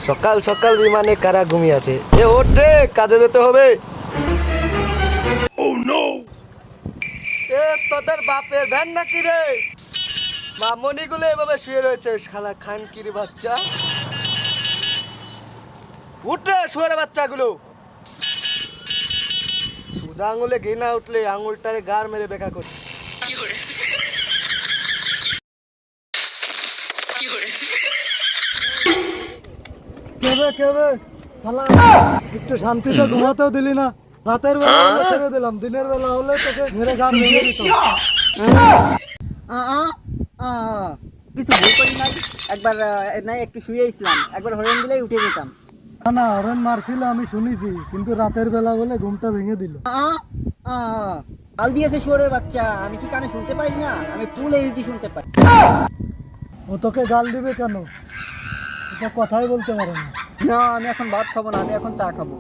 সকাল সকাল বিমানে কারা ঘুমিয়ে আছে? এ ওঠ রে, কাজে যেতে হবে। এ তোদের বাপের ভ্যান নাকি রে? মামনিগুলো এভাবে শুয়ে রয়েছে, শালা খানকির বাচ্চা। উঠ রে শুয়ারে বাচ্চাগুলো। সোজা আঙুলে ঘি না উঠলে আঙুলটারে গার মেরে বেকা করছে। কেবে শালা একটু শান্তিতে ঘুমাতেও দিলি না। রাতের বেলা হলে ছেড়ে দিলাম, দিনের বেলা হলে তোকে মেরে গান ভেঙে দিতাম। কিছু ভুল করি নাই। একবার নাই একটু শুয়েছিলাম, একবার হরেন দিলেই উঠে যেতাম। না না, হরেন মারছিল আমি শুনেছি, কিন্তু রাতের বেলা বলে ঘুমটা ভেঙে দিল। কাল দিয়েছে শুয়োরের বাচ্চা, আমি কি কানে শুনতে পাই না? আমি ফুল এইচডি শুনতে পাই। ও তোকে গাল দিবে কেন? এটা কথাই বলতে পারে না। না, আমি এখন ভাত খাবো না, আমি এখন চা খাবো।